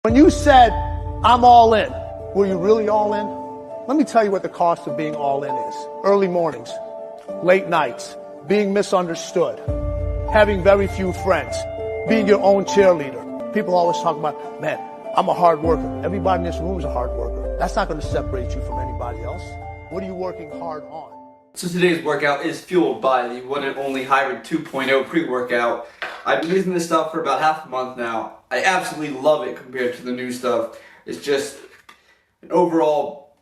When you said, I'm all in, were you really all in? Let me tell you what the cost of being all in is. Early mornings, late nights, being misunderstood, having very few friends, being your own cheerleader. People always talk about, man, I'm a hard worker. Everybody in this room is a hard worker. That's not going to separate you from anybody else. What are you working hard on? So today's workout is fueled by the one and only Hybrid 2.0 pre-workout. I've been using this stuff for about half a month now. I absolutely love it compared to the new stuff. It's just an overall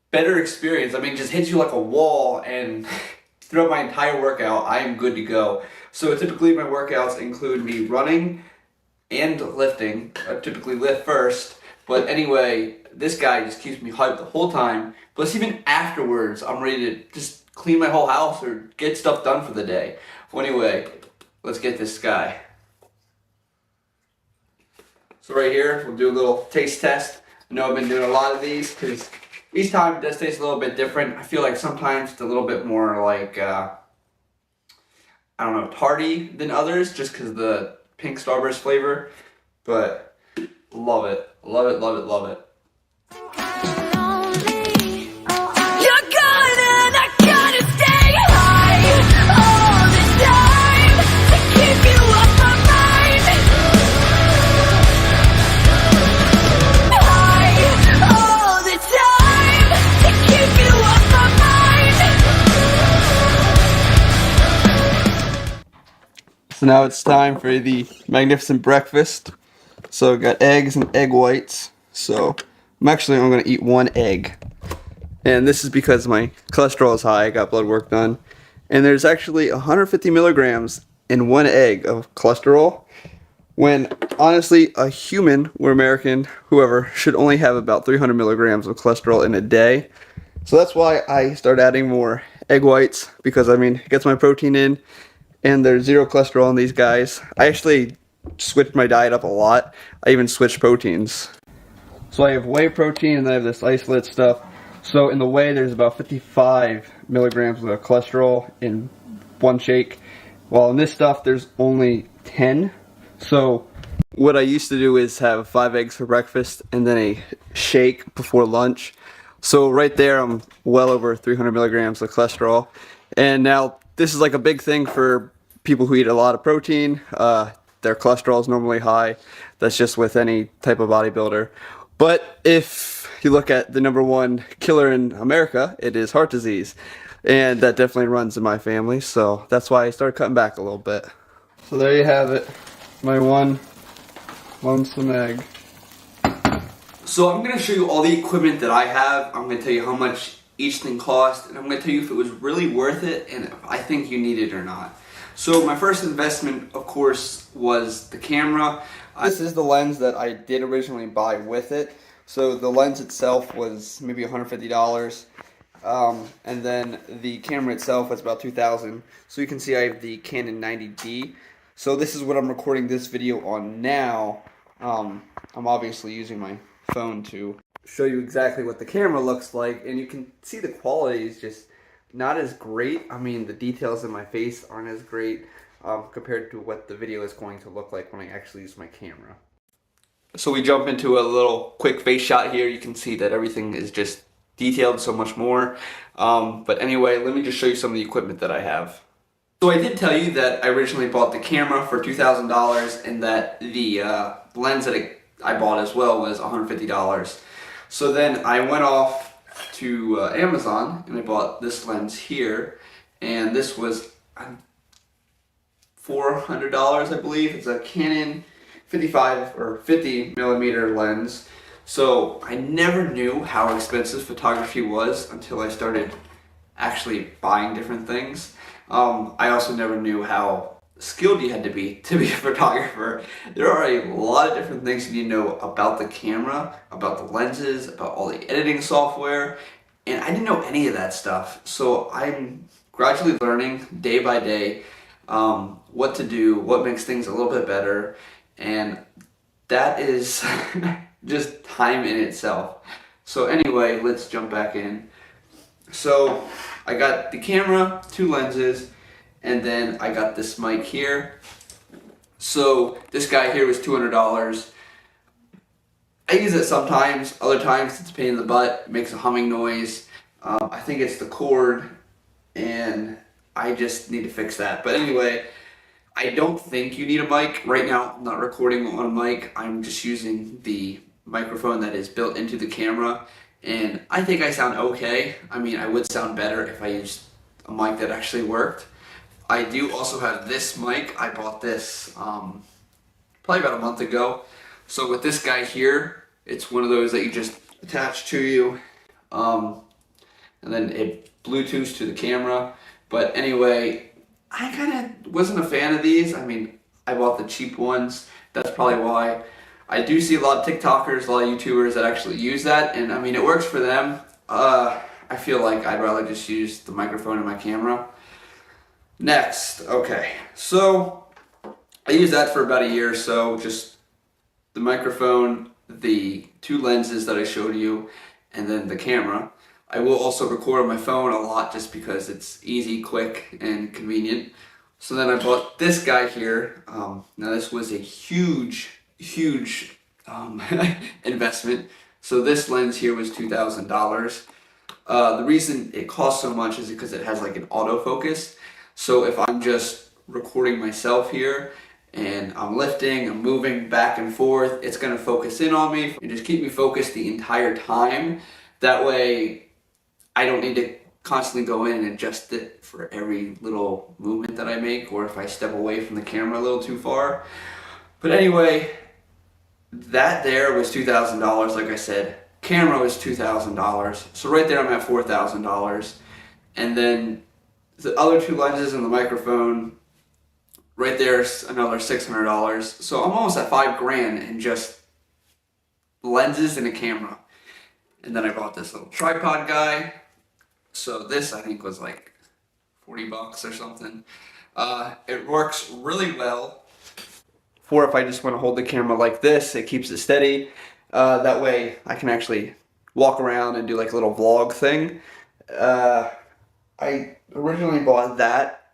better experience. I mean, it just hits you like a wall, and throughout my entire workout, I am good to go. So typically my workouts include me running and lifting. I typically lift first, but anyway, this guy just keeps me hyped the whole time. Plus, even afterwards, I'm ready to just clean my whole house or get stuff done for the day. Well, anyway, let's get this guy. So right here, we'll do a little taste test. I know I've been doing a lot of these because each time it does taste a little bit different. I feel like sometimes it's a little bit more like, I don't know, tarty than others just because of the pink Starburst flavor. But love it, love it, love it, love it. So now it's time for the magnificent breakfast. So I've got eggs and egg whites. So I'm going to eat one egg. And this is because my cholesterol is high. I got blood work done. And there's actually 150 milligrams in one egg of cholesterol, when honestly a human or American, whoever, should only have about 300 milligrams of cholesterol in a day. So that's why I start adding more egg whites, because I mean, it gets my protein in. And there's zero cholesterol in these guys. I actually switched my diet up a lot. I even switched proteins. So I have whey protein and then I have this isolate stuff. So in the whey there's about 55 milligrams of cholesterol in one shake. While in this stuff there's only 10. So what I used to do is have 5 eggs for breakfast and then a shake before lunch. So right there I'm well over 300 milligrams of cholesterol. And now this is like a big thing for people who eat a lot of protein. Their cholesterol is normally high. That's just with any type of bodybuilder. But if you look at the #1 killer in America, it is heart disease. And that definitely runs in my family. So that's why I started cutting back a little bit. So there you have it. My one lonesome egg. So I'm going to show you all the equipment that I have. I'm going to tell you how much each thing cost, and I'm going to tell you if it was really worth it and if I think you need it or not. So my first investment, of course, was the camera. This is the lens that I did originally buy with it. So the lens itself was maybe $150, and then the camera itself was about $2,000. So you can see I have the Canon 90D. So this is what I'm recording this video on now. I'm obviously using my phone to show you exactly what the camera looks like, and you can see the quality is just not as great. I mean, the details in my face aren't as great compared to what the video is going to look like when I actually use my camera. So we jump into a little quick face shot here. You can see that everything is just detailed so much more. But anyway, let me just show you some of the equipment that I have. So I did tell you that I originally bought the camera for $2,000 and that the lens that I bought as well was $150. So then I went off to Amazon and I bought this lens here, and this was $400, I believe. It's a Canon 55 or 50 millimeter lens. So I never knew how expensive photography was until I started actually buying different things. I also never knew how skilled you had to be a photographer. There are a lot of different things you need to know about the camera, about the lenses, about all the editing software, and I didn't know any of that stuff. So I'm gradually learning day by day what to do, what makes things a little bit better, and that is just time in itself. So anyway, let's jump back in. So I got the camera, 2 lenses, and then I got this mic here. So this guy here was $200. I use it sometimes, other times it's a pain in the butt, it makes a humming noise. I think it's the cord, and I just need to fix that. But anyway, I don't think you need a mic. Right now, I'm not recording on a mic. I'm just using the microphone that is built into the camera, and I think I sound okay. I mean, I would sound better if I used a mic that actually worked. I do also have this mic. I bought this probably about a month ago. So with this guy here, it's one of those that you just attach to you, and then it Bluetooths to the camera. But anyway, I kind of wasn't a fan of these. I mean, I bought the cheap ones. That's probably why. I do see a lot of TikTokers, a lot of YouTubers that actually use that, and I mean, it works for them. I feel like I'd rather just use the microphone and my camera. Next, okay, so I used that for about a year or so, just the microphone, the two lenses that I showed you, and then the camera. I will also record on my phone a lot just because it's easy, quick, and convenient. So then I bought this guy here. Now this was a huge investment. So this lens here was $2,000. The reason it costs so much is because it has like an autofocus. So if I'm just recording myself here and I'm lifting, I'm moving back and forth, it's gonna focus in on me and just keep me focused the entire time. That way I don't need to constantly go in and adjust it for every little movement that I make, or if I step away from the camera a little too far. But anyway, that there was $2,000, like I said. Camera was $2,000. So right there I'm at $4,000. And then the other two lenses and the microphone, right there's another $600. So I'm almost at $5,000 in just lenses and a camera. And then I bought this little tripod guy. So this I think was like 40 bucks or something. It works really well. For if I just want to hold the camera like this, it keeps it steady. That way I can actually walk around and do like a little vlog thing. I originally bought that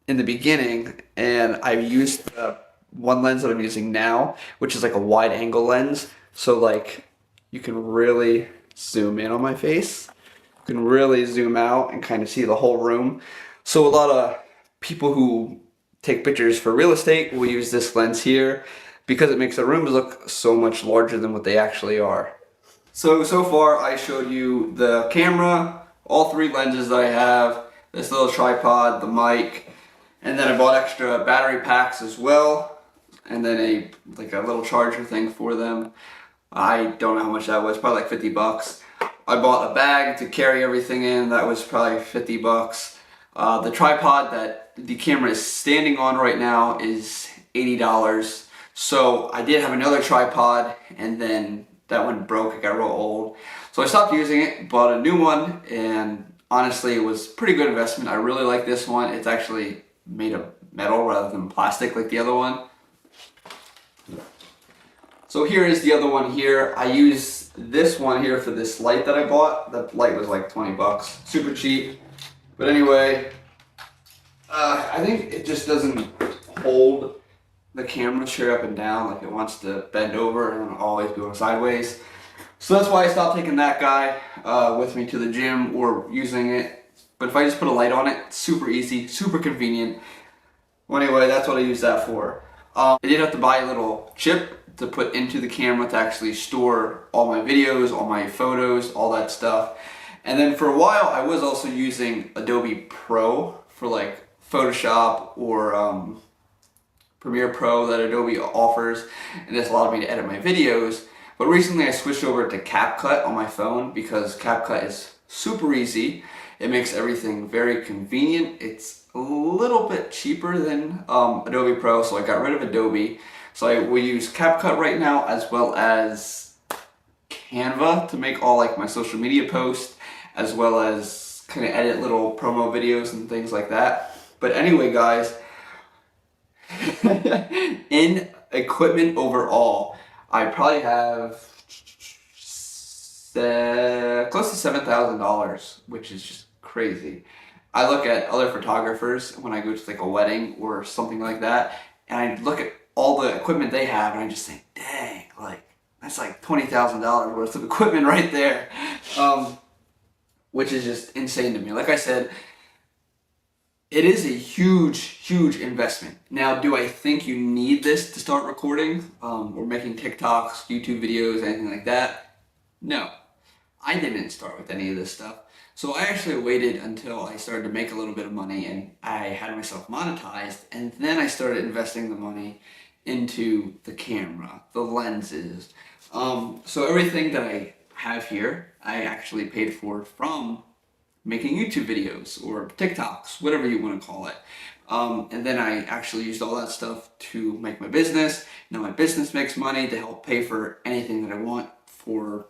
in the beginning, and I used one lens that I'm using now, which is like a wide angle lens. So like you can really zoom in on my face. You can really zoom out and kind of see the whole room. So a lot of people who take pictures for real estate will use this lens here because it makes the rooms look so much larger than what they actually are. So far I showed you the camera, all three lenses that I have, this little tripod, the mic, and then I bought extra battery packs as well, and then a little charger thing for them. I don't know how much that was, probably like 50 bucks. I bought a bag to carry everything in, that was probably 50 bucks. The tripod that the camera is standing on right now is $80. So I did have another tripod, and then that one broke, it got real old. So I stopped using it, bought a new one, and honestly it was a pretty good investment. I really like this one. It's actually made of metal rather than plastic like the other one. So here is the other one here. I use this one here for this light that I bought. The light was like 20 bucks, super cheap. But anyway, I think it just doesn't hold the camera straight up and down, like it wants to bend over and always be going sideways. So that's why I stopped taking that guy with me to the gym or using it. But if I just put a light on it, it's super easy, super convenient. Well, anyway, that's what I use that for. I did have to buy a little chip to put into the camera to actually store all my videos, all my photos, all that stuff. And then for a while, I was also using Adobe Pro for like Photoshop or Premiere Pro that Adobe offers, and this allowed me to edit my videos. But recently I switched over to CapCut on my phone because CapCut is super easy. It makes everything very convenient. It's a little bit cheaper than Adobe Pro, so I got rid of Adobe. So we use CapCut right now, as well as Canva to make all like my social media posts, as well as kind of edit little promo videos and things like that. But anyway, guys, in equipment overall, I probably have close to $7,000, which is just crazy. I look at other photographers when I go to like a wedding or something like that, and I look at all the equipment they have, and I just think, dang, like That's like $20,000 worth of equipment right there, which is just insane to me. Like I said, it is a huge investment. Now, do I think you need this to start recording or making TikToks, YouTube videos, anything like that? No. I didn't start with any of this stuff. So I actually waited until I started to make a little bit of money and I had myself monetized, and then I started investing the money into the camera, the lenses. So everything that I have here, I actually paid for from making YouTube videos or TikToks, whatever you want to call it. And then I actually used all that stuff to make my business. Now my business makes money to help pay for anything that I want for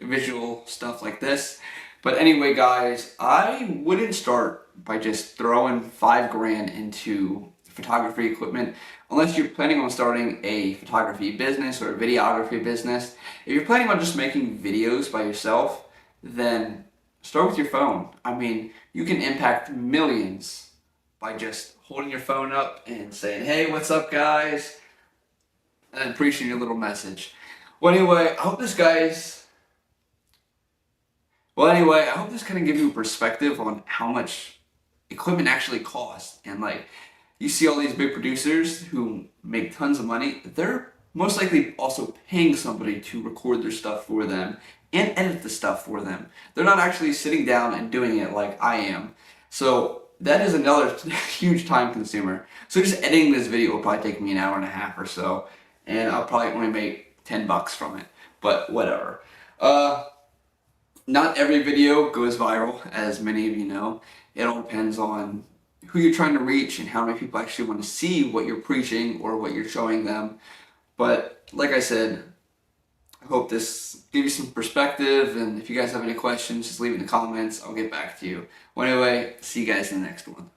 visual stuff like this. But anyway, guys, I wouldn't start by just throwing $5,000 into photography equipment unless you're planning on starting a photography business or a videography business. If you're planning on just making videos by yourself, then start with your phone. I mean, you can impact millions by just holding your phone up and saying, "Hey, what's up, guys?" and then preaching your little message. Well, anyway, I hope this kind of gives you a perspective on how much equipment actually costs. And like, you see all these big producers who make tons of money, they're most likely also paying somebody to record their stuff for them and edit the stuff for them. They're not actually sitting down and doing it like I am. So that is another huge time consumer. So just editing this video will probably take me an hour and a half or so, and I'll probably only make $10 from it, but whatever. Not every video goes viral, as many of you know. It all depends on who you're trying to reach and how many people actually want to see what you're preaching or what you're showing them. But like I said, I hope this gives you some perspective, and if you guys have any questions, just leave it in the comments. I'll get back to you. Well, anyway, see you guys in the next one.